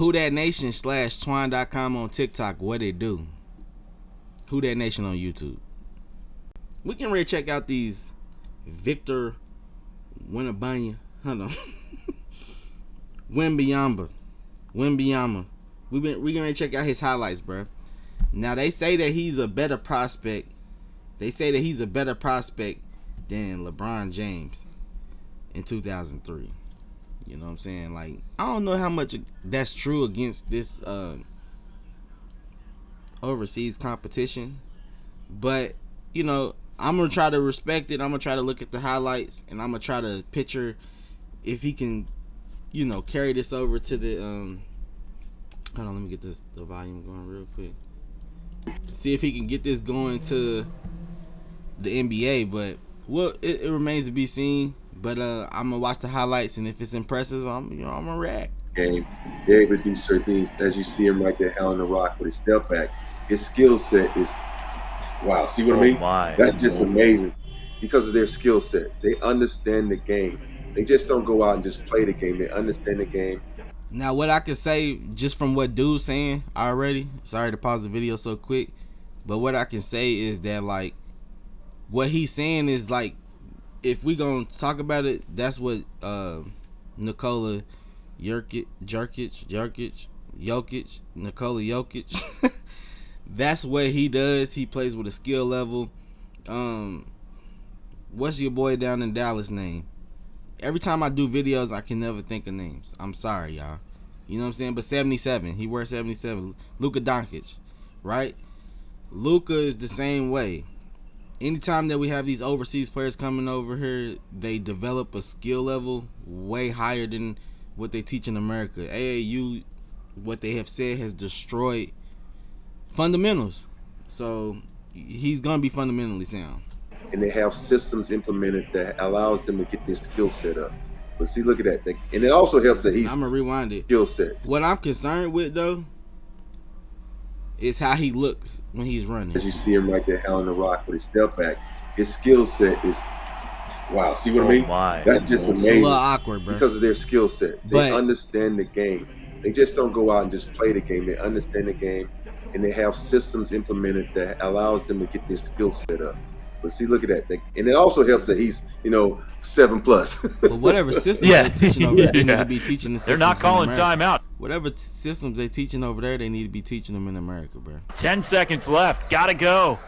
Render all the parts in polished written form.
Who That Nation /twine.com on TikTok. What it do? Who That Nation on YouTube. We can really check out these Victor Wembanyama. Hold on. Wembanyama. We gonna check out his highlights, bro. Now they say that he's a better prospect. They say that he's a better prospect than LeBron James in 2003. You know what I'm saying? Like, I don't know how much that's true against this overseas competition, but you know, I'm gonna try to respect it. I'm gonna try to look at the highlights, and I'm gonna try to picture if he can, you know, carry this over to the hold on, let me get the volume going real quick. See if he can get this going to the NBA, but well, it remains to be seen. But I'm gonna watch the highlights, and if it's impressive, I'm gonna react. Game, they're able to do certain things, as you see him right there, hounding the rock with his step back. His skill set is wow. See what I mean? That's just amazing because of their skill set. They understand the game. They just don't go out and just play the game. They understand the game. Now, what I could say just from what dude's saying already, sorry to pause the video so quick, but what I can say is that, like, what he's saying is, like, if we gonna talk about it, that's what Nikola Jokic, that's what he does. He plays with a skill level. What's your boy down in Dallas name? Every time I do videos, I can never think of names. I'm sorry, y'all. You know what I'm saying? But 77, he wears 77. Luka Doncic, right? Luka is the same way. Anytime that we have these overseas players coming over here, they develop a skill level way higher than what they teach in America. AAU, what they have said, has destroyed fundamentals. So he's going to be fundamentally sound. And they have systems implemented that allows them to get their skill set up. But see, look at that. And it also helps that he's I'm going to rewind it. Skill set. What I'm concerned with, though, is how he looks when he's running. As you see him right there, hounding the rock with his step back. His skill set is wow. See what I mean? That's just amazing. It's a little awkward, bro. Because of their skill set. They understand the game. They just don't go out and just play the game. They understand the game, and they have systems implemented that allows them to get their skill set up. But see, look at that. And it also helps that he's, 7+. But whatever systems they're teaching over there, they need to be teaching the systems. They're not calling timeout. Whatever systems they teaching over there, they need to be teaching them in America, bro. 10 seconds left. Gotta go.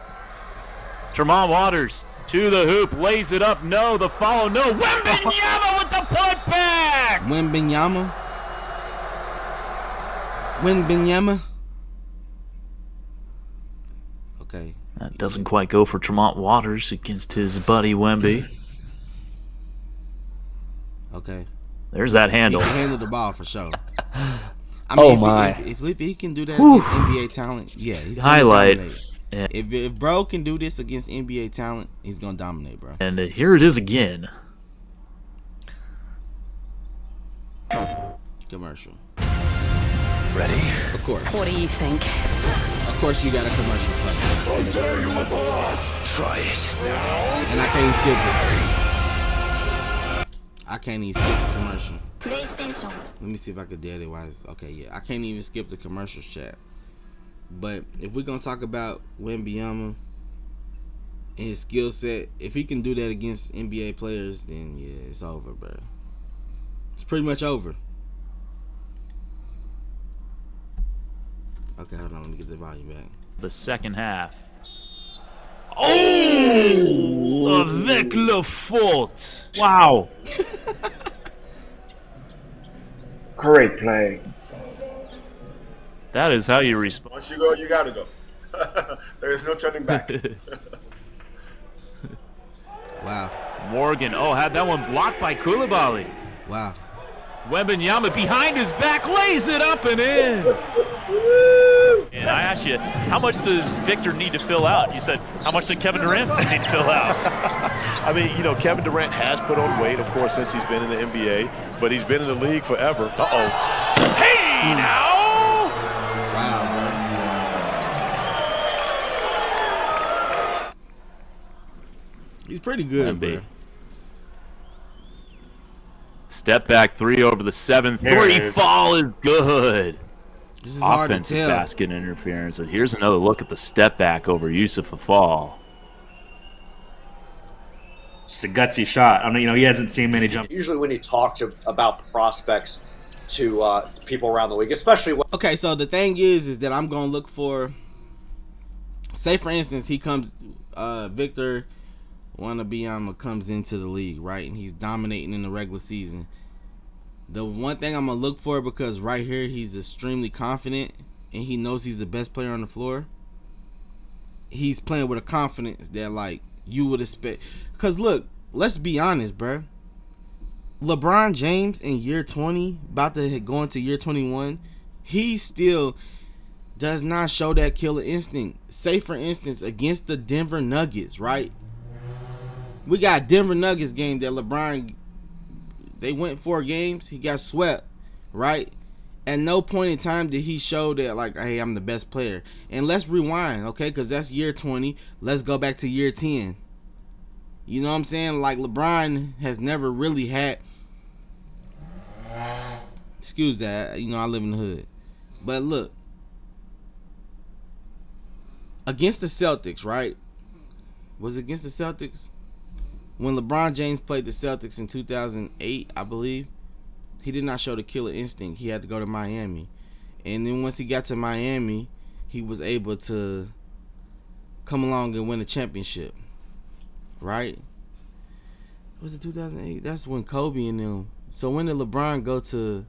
Tremont Waters to the hoop. Lays it up. No. The follow. No. Wembanyama with the putback. Wembanyama. Okay. That doesn't quite go for Tremont Waters against his buddy Wemby. Okay. There's that handle. He can handle the ball for sure. I mean, if he can do that against NBA talent, yeah, he's gonna dominate. Yeah. If bro can do this against NBA talent, he's gonna dominate, bro. And here it is again. Commercial. Ready? Of course. What do you think? Of course you got a commercial play. I'll tear you apart. Try it. And I can't skip it. I can't even skip the commercial. PlayStation. Let me see if I could dead it. Okay, yeah. I can't even skip the commercials chat. But if we're going to talk about Wembanyama and his skill set, if he can do that against NBA players, then yeah, it's over, bro. It's pretty much over. Okay, hold on. Let me get the volume back. The second half. Oh! Avec le faute. Wow. Great play. That is how you respond. Once you go, you gotta go. There is no turning back. Wow. Morgan. Oh, had that one blocked by Koulibaly. Wow. Wembanyama behind his back lays it up and in. And I asked you, how much does Victor need to fill out? You said, how much did Kevin Durant need to fill out? I mean, Kevin Durant has put on weight, of course, since he's been in the NBA, but he's been in the league forever. Hey, now! Wow, bro. He's pretty good, bro. Step back three over the 7-3. Fall is good. This is hard to Offensive tell. basket interference. And here's another look at the step back over Yusuf Afal. Just a gutsy shot. I mean, he hasn't seen many jump. Usually when you talk about the prospects to people around the league, especially when... Okay, so the thing is that I'm going to look for, say for instance, he comes, Victor Wembanyama comes into the league, right? And he's dominating in the regular season. The one thing I'm going to look for, because right here he's extremely confident and he knows he's the best player on the floor. He's playing with a confidence that, like, you would expect. Because, look, let's be honest, bro. LeBron James in year 20, about to go into year 21, he still does not show that killer instinct. Say, for instance, against the Denver Nuggets, right? We got Denver Nuggets game that LeBron, they went 4 games. He got swept, right? At no point in time did he show that, like, hey, I'm the best player. And let's rewind, okay? Because that's year 20. Let's go back to year 10. You know what I'm saying? Like, LeBron has never really had... Excuse that. You know, I live in the hood. But look. Against the Celtics, right? Was it against the Celtics? When LeBron James played the Celtics in 2008, I believe, he did not show the killer instinct. He had to go to Miami. And then once he got to Miami, he was able to come along and win a championship. Right? Was it 2008? That's when Kobe and them. So when did LeBron go to...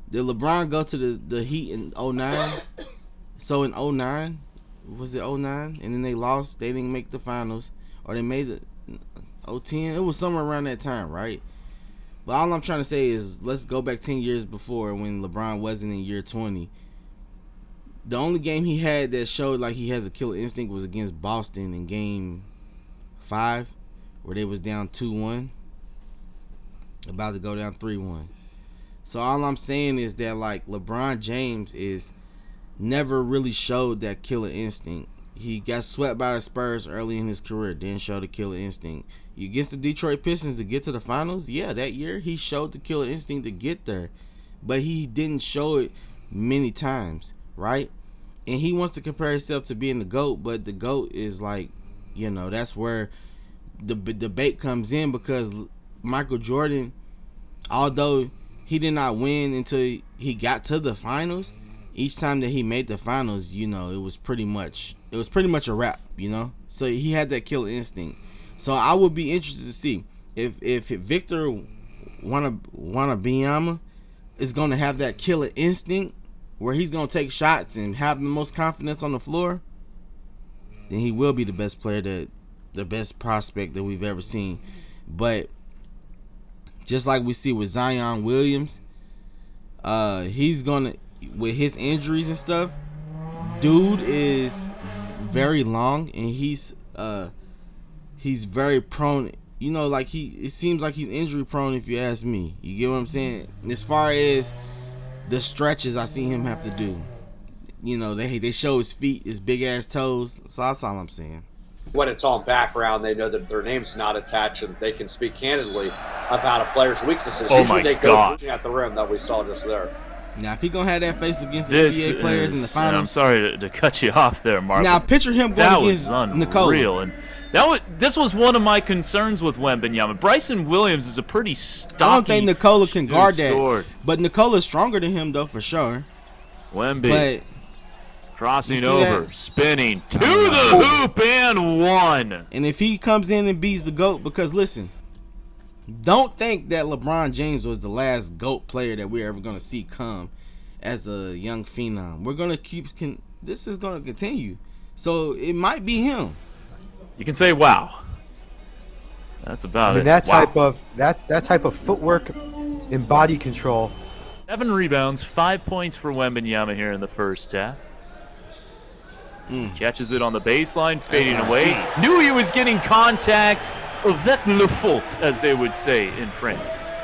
Did LeBron go to the Heat in 09? So in 09, was it 09? And then they lost. They didn't make the finals. Or they made it 010. It was somewhere around that time, right? But all I'm trying to say is, let's go back 10 years before when LeBron wasn't in year 20. The only game he had that showed like he has a killer instinct was against Boston in game 5, where they was down 2-1, about to go down 3-1. So all I'm saying is that, like, LeBron James is never really showed that killer instinct. He got swept by the Spurs early in his career, didn't show the killer instinct. Against the Detroit Pistons to get to the finals, yeah, that year he showed the killer instinct to get there, but he didn't show it many times, right? And he wants to compare himself to being the GOAT, but the GOAT is like, you know, that's where the debate comes in, because Michael Jordan, although he did not win until he got to the finals, each time that he made the finals, you know, it was pretty much a wrap, you know. So he had that killer instinct. So I would be interested to see if Victor Wembanyama is going to have that killer instinct where he's going to take shots and have the most confidence on the floor. Then he will be the best player, the best prospect that we've ever seen. But just like we see with Zion Williams, he's gonna, with his injuries and stuff, dude is very long and he's very prone. You know, like it seems like he's injury prone, if you ask me. You get what I'm saying? And as far as the stretches I see him have to do, you know, they show his feet, his big ass toes. So that's all I'm saying. When it's on background, they know that their name's not attached and they can speak candidly about a player's weaknesses. Oh Usually my they God. go at the rim that we saw just there. Now, if he gonna have that face against the NBA players in the finals, I'm sorry to cut you off there, Mark. Now picture him going against Nikola. And this was one of my concerns with Wembanyama. Bryson Williams is a pretty stocky. I don't think Nikola can guard that, scored. but Nikola's stronger than him though, for sure. Wemby. But crossing over, spinning to the hoop and one. And if he comes in and beats the GOAT, because listen, don't think that LeBron James was the last GOAT player that we're ever going to see come as a young phenom. We're going to keep, this is going to continue. So it might be him. You can say, wow. That's about it. That type of that type of footwork and body control. 7 rebounds, 5 points for Wembanyama here in the first half. Catches it on the baseline, fading away. Knew he was getting contact. Avec le faute, as they would say in France.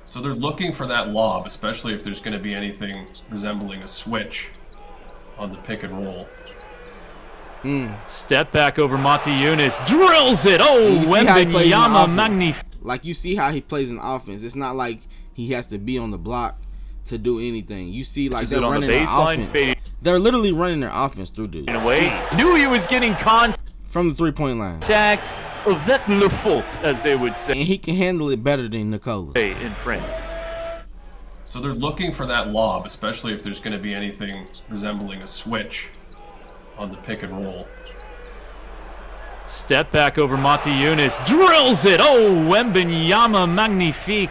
So they're looking for that lob, especially if there's going to be anything resembling a switch on the pick and roll. Step back over Monty Eunice, drills it. Oh, Wembanyama magnifique. Like, you see how he plays in offense. It's not like he has to be on the block to do anything. You see, like, Just they're on the running their baseline, offense. fading They're literally running their offense through dude. away. Knew he was getting contact From the three-point line. avec le faute, as they would say. And he can handle it better than Nikola. In France. So they're looking for that lob, especially if there's going to be anything resembling a switch on the pick and roll. Step back over Monty Yunus. Drills it. Oh, Wembanyama, magnifique.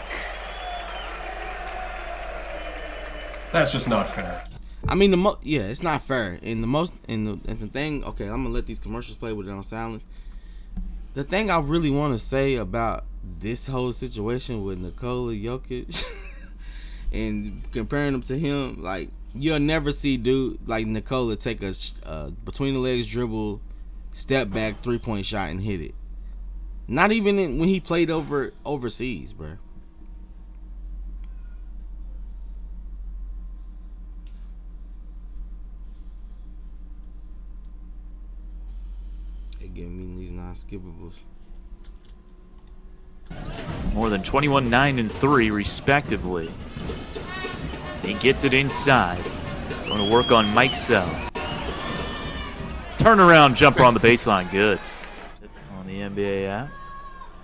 That's just not fair. I mean, yeah, it's not fair. And the thing, okay, I'm gonna let these commercials play with it on silence. The thing I really want to say about this whole situation with Nikola Jokic and comparing him to him, like, you'll never see dude like Nikola take a between the legs dribble, step back 3-point shot and hit it. Not even when he played overseas, bro. Give me these non-skippables. More than 21, 9, and 3, respectively. He gets it inside. Going to work on Mike Sell. Turnaround jumper on the baseline. Good. On the NBA app.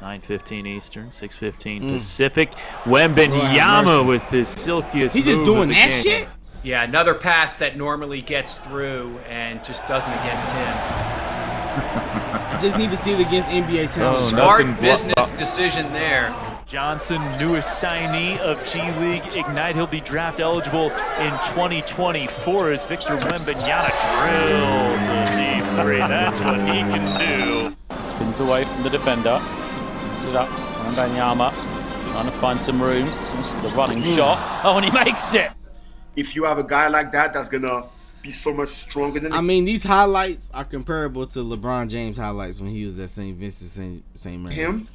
9:15 Eastern, 6:15 Pacific. Wembanyama with his silkiest He just move doing of the that game. shit? Yeah, another pass that normally gets through and just doesn't against him. I just need to see it against NBA talent. Smart business decision there. Johnson, newest signee of G League Ignite. He'll be draft eligible in 2024 as Victor Wembanyama drills a deep three. That's what he can do. Spins away from the defender. Puts it up. Wembanyama trying to find some room. This is the running shot. Oh, and he makes it. If you have a guy like that, that's gonna be so much stronger than. I mean, these highlights are comparable to LeBron James highlights when he was at St. Vincent, St. Mary's. Him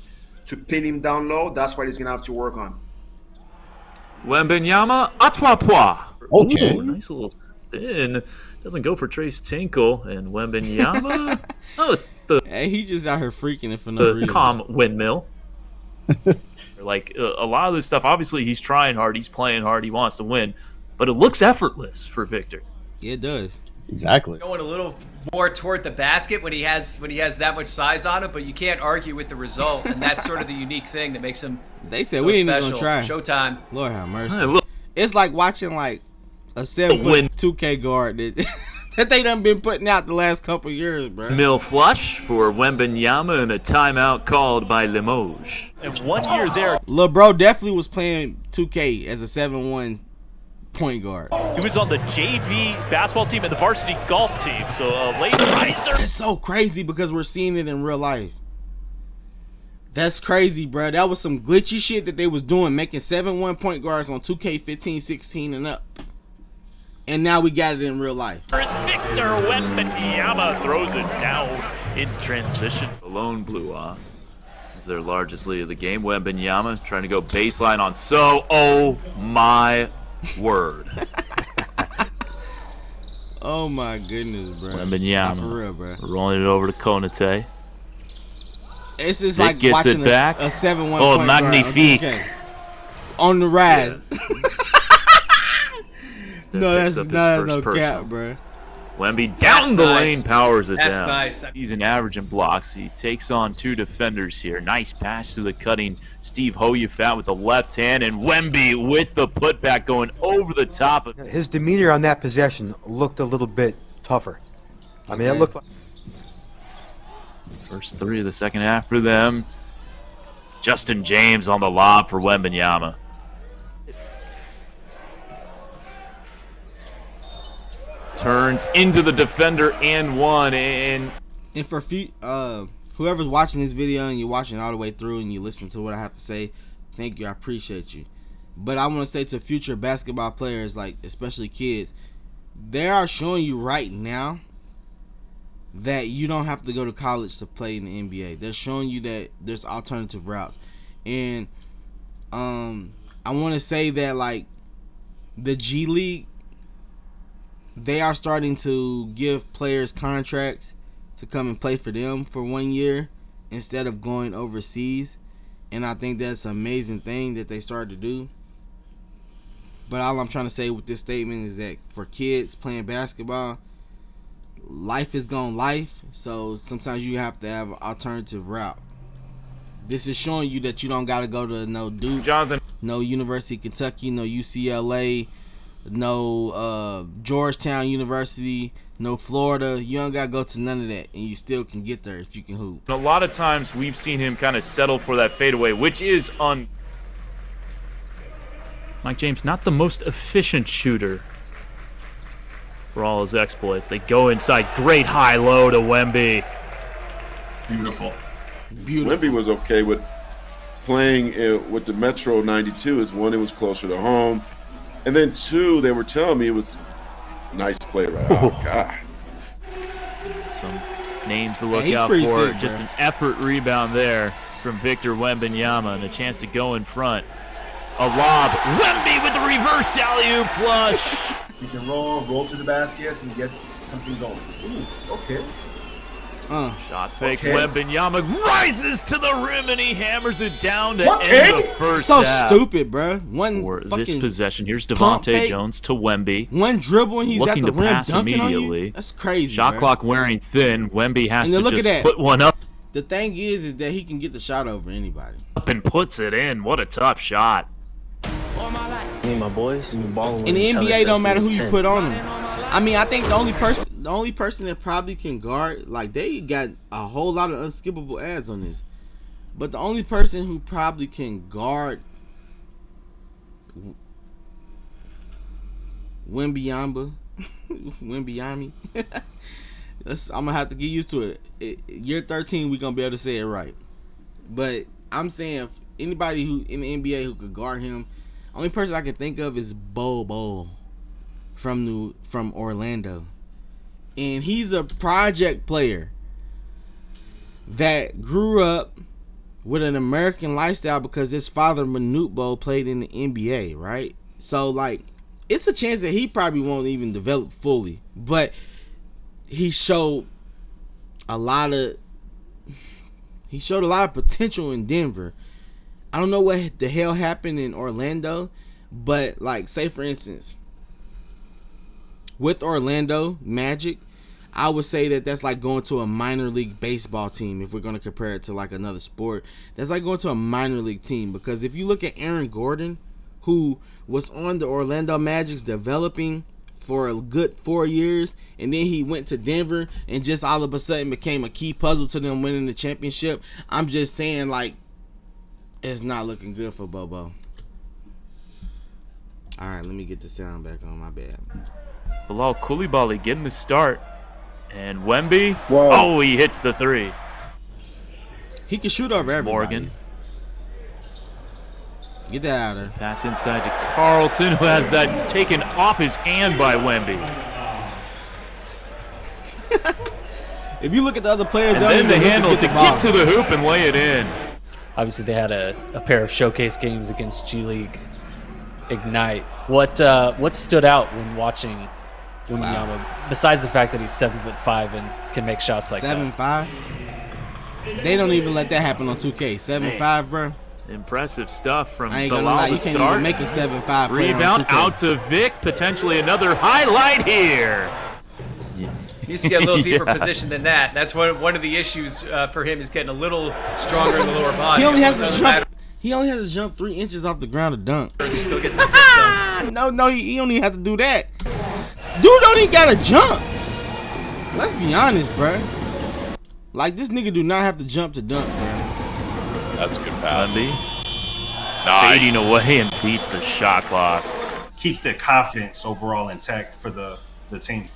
to pin him down low. That's what he's gonna have to work on. Wembanyama, à trois points. Okay. Ooh, nice little spin. Doesn't go for Trace Tinkle. And Wembanyama. Hey, he just out here freaking it for no reason. Calm windmill. Like, a lot of this stuff, obviously he's trying hard, he's playing hard, he wants to win. But it looks effortless for Victor. It does. Exactly. Going a little more toward the basket when he has that much size on him, but you can't argue with the result, and that's sort of the unique thing that makes him. They said so we ain't special. even gonna try. Showtime. Lord have mercy. Hey, look. It's like watching like a 7-foot 2K guard that they done been putting out the last couple years, bro. Mill flush for Wembanyama and a timeout called by Limoges. And 1 year there. LeBron definitely was playing 2K as a 7-1 point guard. He was on the JV basketball team and the varsity golf team, so a late riser. It's so crazy because we're seeing it in real life. That's crazy, bro. That was some glitchy shit that they was doing, making 7-1 point guards on 2K 15, 16, and up. And now we got it in real life. As Victor Wembanyama throws it down in transition. The lone blew off. Is their largest lead of the game. Wembanyama trying to go baseline on oh my word. Oh my goodness, bro. Wembanyama. For real, bro. Rolling it over to Konate. It's just Vic like gets watching it back. a 7-1 Oh, point magnifique. guard on the rise. Yeah. No, that's not no personal. cap, bro. Wemby down the lane, powers it That's down. nice. He's an average in blocks. He takes on two defenders here. Nice pass to the cutting Steve Hoyufat with the left hand, and Wemby with the putback going over the top. His demeanor on that possession looked a little bit tougher. I mean, it looked like... First three of the second half for them. Justin James on the lob for Wembanyama. Turns into the defender and one. And for whoever's watching this video and you're watching all the way through and you listen to what I have to say, thank you. I appreciate you. But I want to say to future basketball players, like especially kids, they are showing you right now that you don't have to go to college to play in the NBA. They're showing you that there's alternative routes. And I want to say that like the G League, they are starting to give players contracts to come and play for them for 1 year instead of going overseas. And I think that's an amazing thing that they started to do. But all I'm trying to say with this statement is that for kids playing basketball, life is gonna life. So sometimes you have to have an alternative route. This is showing you that you don't got to go to no Duke, Jonathan, no University of Kentucky, no UCLA, no Georgetown University, no Florida. You don't got to go to none of that, and you still can get there if you can hoop. a lot of times we've seen him kind of settle for that fadeaway, which is on. Mike James, not the most efficient shooter for all his exploits. They go inside. Great high-low to Wemby. Beautiful. Wemby was okay with playing with the Metro 92. Is one, it was closer to home, and then two, they were telling me it was nice play right. Oh God. Some names to look he's out pretty for. sick, Just bro. an effort rebound there from Victor Wembanyama and a chance to go in front. A lob. Wemby with the reverse alley-oop flush. You can roll to the basket and get something going. Ooh, okay. Shot fake. Okay. Wembanyama rises to the rim and he hammers it down to end the first So half. stupid, bro. One For fucking this possession, here's pump Devontae fake. Jones to Wemby. One dribble and he's Looking at the to rim pass dunking on immediately. you. That's crazy. Shot bro. clock wearing thin. Wemby has And then to look at just that. put one up The thing is that he can get the shot over anybody. and puts it in. What a tough shot. Me and my boys, we balling In the with each other NBA, don't since matter we who was you 10. put on him. I mean, I think the only person that probably can guard, like, they got a whole lot of unskippable ads on this, but the only person who probably can guard Wembanyama, I'm gonna have to get used to it. Year 13, we gonna be able to say it right. But I'm saying if anybody who in the NBA who could guard him, only person I can think of is Bobo from Orlando, and he's a project player that grew up with an American lifestyle because his father Manute played in the NBA, right? So like, it's a chance that he probably won't even develop fully, but he showed a lot of potential in Denver. I don't know what the hell happened in Orlando, but like, say for instance, with Orlando Magic, I would say that that's like going to a minor league baseball team. If we're going to compare it to like another sport, that's like going to a minor league team. Because if you look at Aaron Gordon, who was on the Orlando Magic's developing for a good 4 years, and then he went to Denver and just all of a sudden became a key puzzle to them winning the championship. I'm just saying, like, it's not looking good for Bobo. All right, let me get the sound back on. My bad. Bilal Coulibaly getting the start. And Wemby, Whoa. oh, he hits the three. He can shoot over everybody. Morgan. Get that out of there. Pass inside to Carlton, who has that taken off his hand by Wemby. If you look at the other players, And they then don't the even handle look to the ball. get to the hoop and lay it in. Obviously, they had a pair of showcase games against G League Ignite. What stood out when watching Wembanyama, besides the fact that he's 7'5" and can make shots like 7'5"? They don't even let that happen on 2K. 7'5", bro. Impressive stuff from I ain't gonna Bilal lie, to you can't start. even make a 7'5" player on Rebound 2K. out to Vic, potentially another highlight here. He needs to get a little deeper Yeah. position than that. That's one of the issues for him, is getting a little stronger in the lower body. He only has to Doesn't jump. matter. He only has to jump 3 inches off the ground to dunk. He still gets the tip done. No, he don't even have to do that. Dude don't even gotta jump. Let's be honest, bruh. Like, this nigga do not have to jump to dunk, bruh. That's a good pass. Wemby fading away and beats the shot clock. Keeps their confidence overall intact for the team.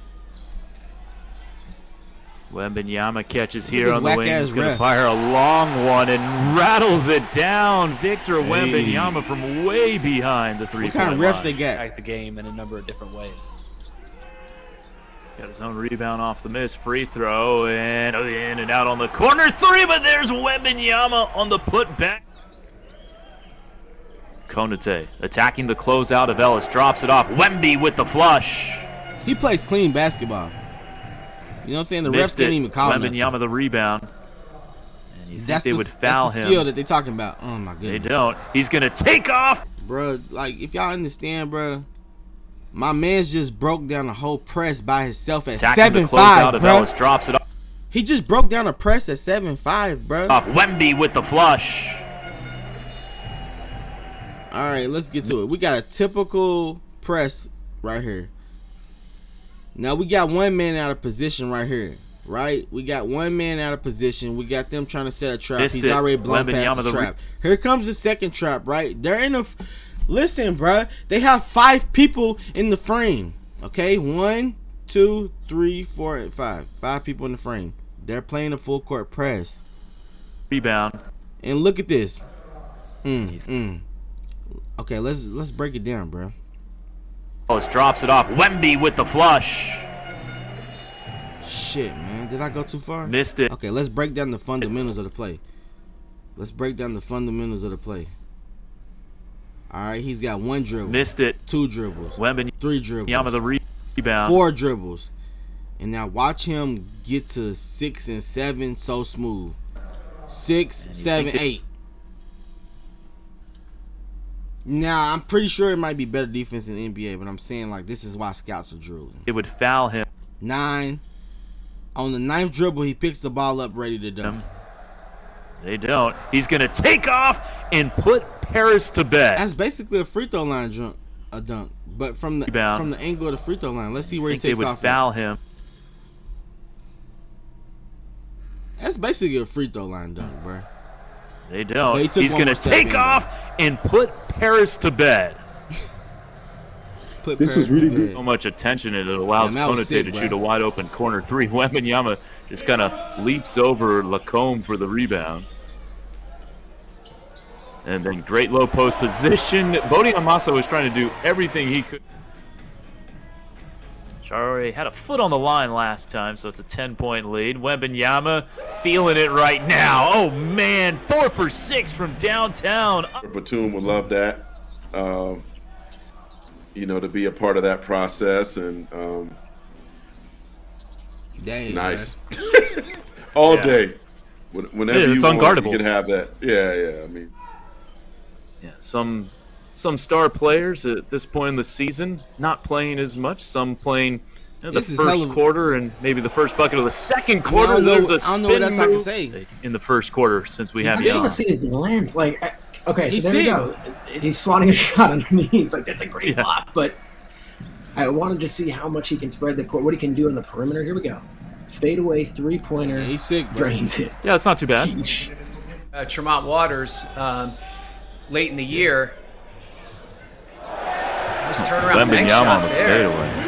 Wembanyama catches Look at here this on the wing. whack-ass He's going to ref. fire a long one and rattles it down. Victor Wembanyama from way behind the three-point What kind of line. refs they got? Back the game in a number of different ways. Got his own rebound off the miss. Free throw and in and out on the corner three, but there's Wembanyama on the putback. Konate attacking the closeout of Ellis. Drops it off. Wemby with the flush. He plays clean basketball. You know what I'm saying? The refs Missed can't it. even call him. Wembanyama the rebound. And you think they would foul that's the him. skill that they're talking about. Oh, my They goodness. don't. He's going to take off. bro. Like, if y'all understand, bro, my man's just broke down the whole press by himself at 7'5", bro. Drops it off. He just broke down a press at 7'5", bro. Wemby with the flush. All right, let's get to it. We got a typical press right here. Now we got one man out of position right here, right? We got one man out of position. We got them trying to set a trap. He's already blown past the trap. Here comes the second trap, right? They're in a... Listen, bro. They have 5 people in the frame, okay? 1, 2, 3, 4, and 5. 5 people in the frame. They're playing a full court press. Rebound. And look at this. Okay, let's break it down, bro. Drops it off. Wemby with the flush. Shit, man. Did I go too far? Missed it. Okay, let's break down the fundamentals of the play. Let's break down the fundamentals of the play. All right, he's got 1 dribble. Missed it. 2 dribbles. 3 dribbles. Yama the rebound. 4 dribbles. And now watch him get to 6 and 7 so smooth. 6, 7, 8. Now, I'm pretty sure it might be better defense in the NBA, but I'm saying, like, this is why scouts are drooling. It would foul him. 9. On the 9th dribble, he picks the ball up ready to dunk. They don't. He's going to take off and put Paris to bed. That's basically a free throw line dunk, but from the angle of the free throw line. Let's see where he takes off. They would foul him. That's basically a free throw line dunk, bro. They don't. He's going to take off and put Paris to bed. This was really good. So much attention it allows Konate to shoot a wide open corner 3. Wembanyama just kind of leaps over Lacombe for the rebound. And then great low post position. Bodie Amasa was trying to do everything he could. Chari had a foot on the line last time, so it's a 10-point lead. Wembanyama feeling it right now. Oh, man. 4 for 6 from downtown. Batum would love that. You know, to be a part of that process. And dang, nice. All day. Whenever it's unguardable. You can have that. Yeah, I mean. Yeah, some star players at this point in the season not playing as much. Some playing the first quarter and maybe the first bucket of the second quarter. I don't know what else I can say in the first quarter since we have you to see his length. Like, okay, so there you go. He's swatting a shot underneath. Like, that's a great block. But I wanted to see how much he can spread the court, what he can do on the perimeter. Here we go. Fadeaway 3-pointer. He's sick, bro. Drains it. Yeah, it's not too bad. Tremont Waters, late in the year. Just turn around bank shot on the fadeaway.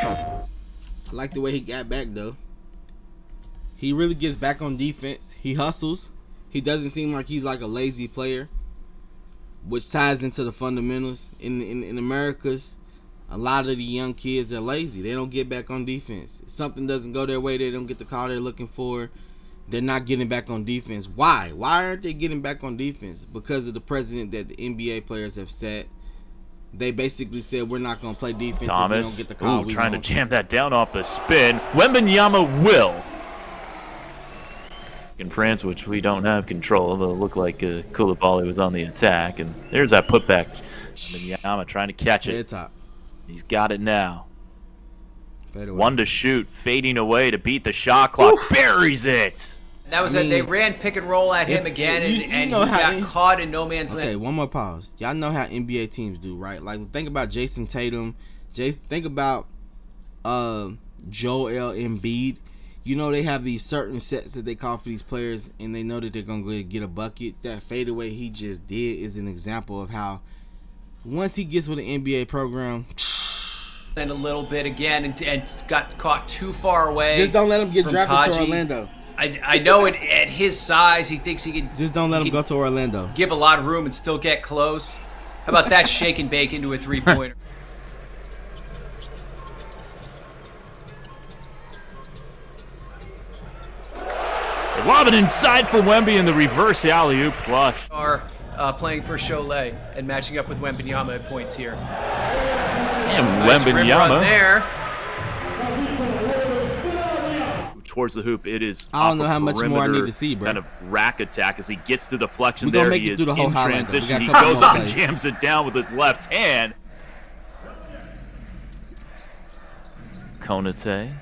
I like the way he got back, though. He really gets back on defense. He hustles. He doesn't seem like he's like a lazy player, which ties into the fundamentals. In Americas, a lot of the young kids are lazy. They don't get back on defense. If something doesn't go their way, they don't get the call they're looking for. They're not getting back on defense. Why? Why aren't they getting back on defense? Because of the precedent that the NBA players have set. They basically said, we're not going to play defense if we don't get the call. Trying to jam that down off the spin. Wembanyama will. In France, which we don't have control of, it'll look like Koulibaly was on the attack. And there's that putback. Wembanyama trying to catch it. Head top. He's got it now. 1 to shoot, fading away to beat the shot clock. Buries it. That was they ran pick and roll at him again, and he got caught in no man's land. Okay, one more pause. Y'all know how NBA teams do, right? Like, think about Jason Tatum. Think about Joel Embiid. You know, they have these certain sets that they call for these players, and they know that they're going to get a bucket. That fadeaway he just did is an example of how once he gets with an NBA program... And a little bit again, and got caught too far away. Just don't let him get drafted to Orlando. I know at his size, he thinks he can. Just don't let him go to Orlando. Give a lot of room and still get close. How about that shake and bake into a 3-pointer? Lob it inside for Wemby in the reverse alley-oop flush. Are playing for Cholet and matching up with Wembanyama at points here. And nice Wembanyama there. towards the hoop. It is I don't know how much more I need to see, bro. Kind of rack attack as he gets the deflection We gonna there. make He it is through the whole in highlight, though. We transition. got a He couple goes more up and plays. jams it down with his left hand. Konate.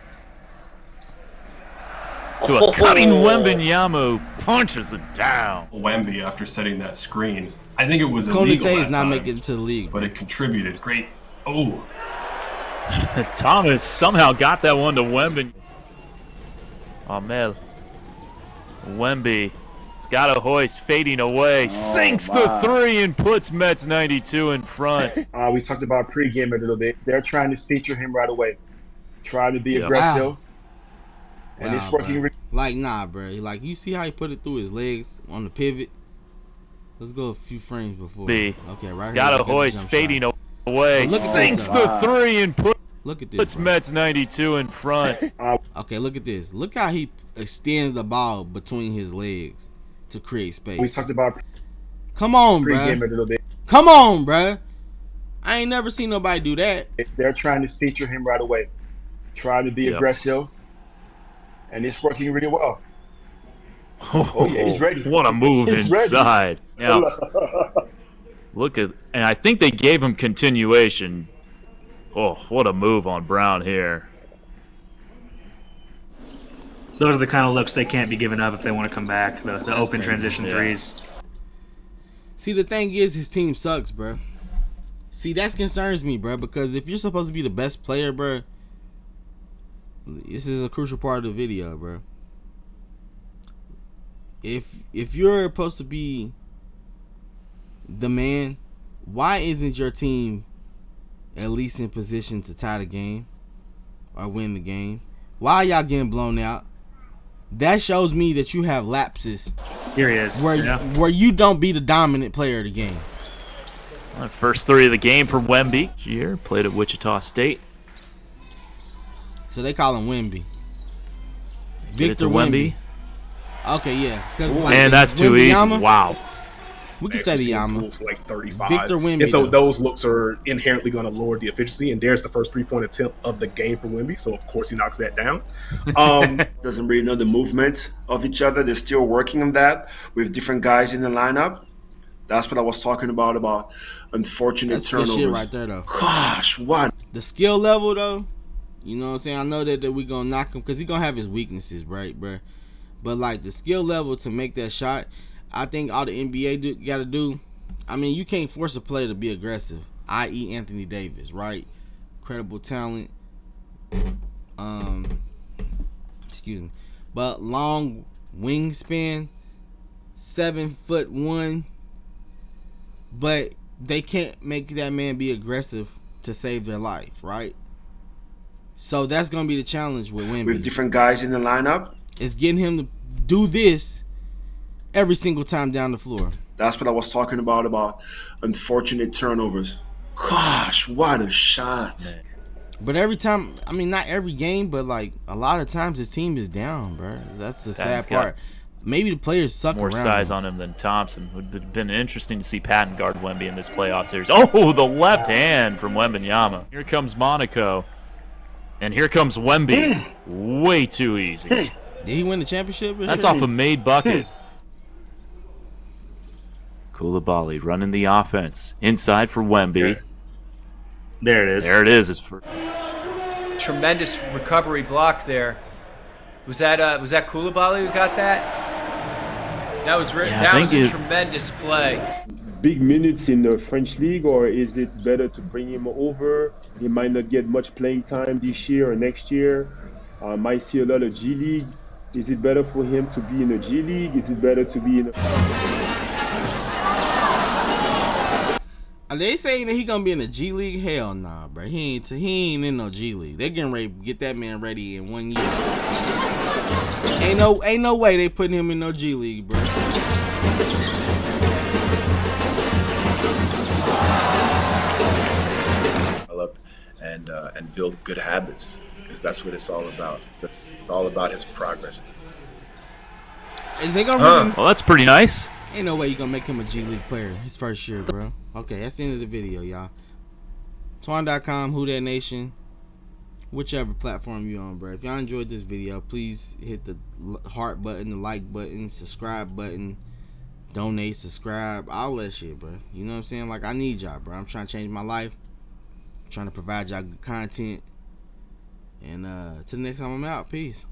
To a cutting Wembanyama who punches it down. Wemby after setting that screen. I think it was illegal Konate that is not time, making it to the league, but it contributed. Great. Oh. Thomas somehow got that one to Wemby. Amel. Wemby. He's got a hoist fading away. Sinks the three and puts Mets 92 in front. We talked about pregame a little bit. They're trying to feature him right away. Trying to be aggressive. And it's working. Bro. Like, nah, bro. Like, you see how he put it through his legs on the pivot? Let's go a few frames before. B. Okay, right here. Got a hoist fading away. Sinks the three and puts Mets 92 in front. Okay, look at this. Look how he extends the ball between his legs to create space. We talked about Come on, pregame bro. a little bit. Come on, bro. I ain't never seen nobody do that. They're trying to feature him right away. Trying to be aggressive. And it's working really well. Oh yeah, he's ready. What a move He's inside. Now, look at, and I think they gave him continuation. Oh, what a move on Brown here. Those are the kind of looks they can't be giving up if they want to come back. The open crazy. transition threes. See, the thing is, his team sucks, bro. See, that concerns me, bro, because if you're supposed to be the best player, bro, this is a crucial part of the video, bro. If you're supposed to be the man, why isn't your team at least in position to tie the game or win the game? Why are y'all getting blown out? That shows me that you have lapses. Here he is. Where you don't be the dominant player of the game. First three of the game for Wemby. Here, played at Wichita State. So they call him Wemby. Victor Wemby. Okay, yeah. Man, that's too easy. Wow. We can say the Yama. For like 35. Victor Wemby. And so those looks are inherently going to lower the efficiency. And there's the first 3-point attempt of the game for Wemby. So, of course, he knocks that down. Doesn't really know the movement of each other. They're still working on that with different guys in the lineup. That's what I was talking about unfortunate turnovers. Good shit right there, though. Gosh, what? The skill level, though, you know what I'm saying? I know that we're going to knock him because he's going to have his weaknesses, right, bro? But, like, the skill level to make that shot, I think all the NBA got to do, I mean, you can't force a player to be aggressive, i.e. Anthony Davis, right? Incredible talent. Excuse me. But long wingspan, 7'1", but they can't make that man be aggressive to save their life, right? So that's going to be the challenge with Wemby. With different guys in the lineup? It's getting him to do this every single time down the floor. That's what I was talking about unfortunate turnovers. Gosh, what a shot. But every time, I mean, not every game, but like a lot of times his team is down, bro. That's the sad part. Maybe the players suck more around size on him than Thompson. It would have been interesting to see Patton guard Wemby in this playoff series. Oh, the left hand from Wembanyama. Here comes Monaco. And here comes Wemby. Way too easy. Did he win the championship? That's off a made bucket. Coulibaly running the offense. Inside for Wemby. There it is. There it is. It's for tremendous recovery block there. Was that Coulibaly who got that? That was a tremendous play. Big minutes in the French league, or is it better to bring him over? He might not get much playing time this year or next year. Might see a lot of G League. Is it better for him to be in the G League? Is it better to be in a... Are they saying that he gonna be in the G League? Hell nah, bro. He ain't in no G League. They're getting ready to get that man ready in 1 year. Ain't no way they putting him in no G League, bro. And build good habits, because that's what it's all about. It's all about his progress. Is they gonna well, that's pretty nice. Ain't no way you gonna make him a G League player his first year, bro. Okay, that's the end of the video, y'all. Twan.com, Who That Nation. whichever platform you on, bro. If y'all enjoyed this video, please hit the heart button, the like button, subscribe button, donate, subscribe, all that shit, bro. You know what I'm saying? Like, I need y'all, bro. I'm trying to change my life. I'm trying to provide y'all good content. And till the next time I'm out, peace.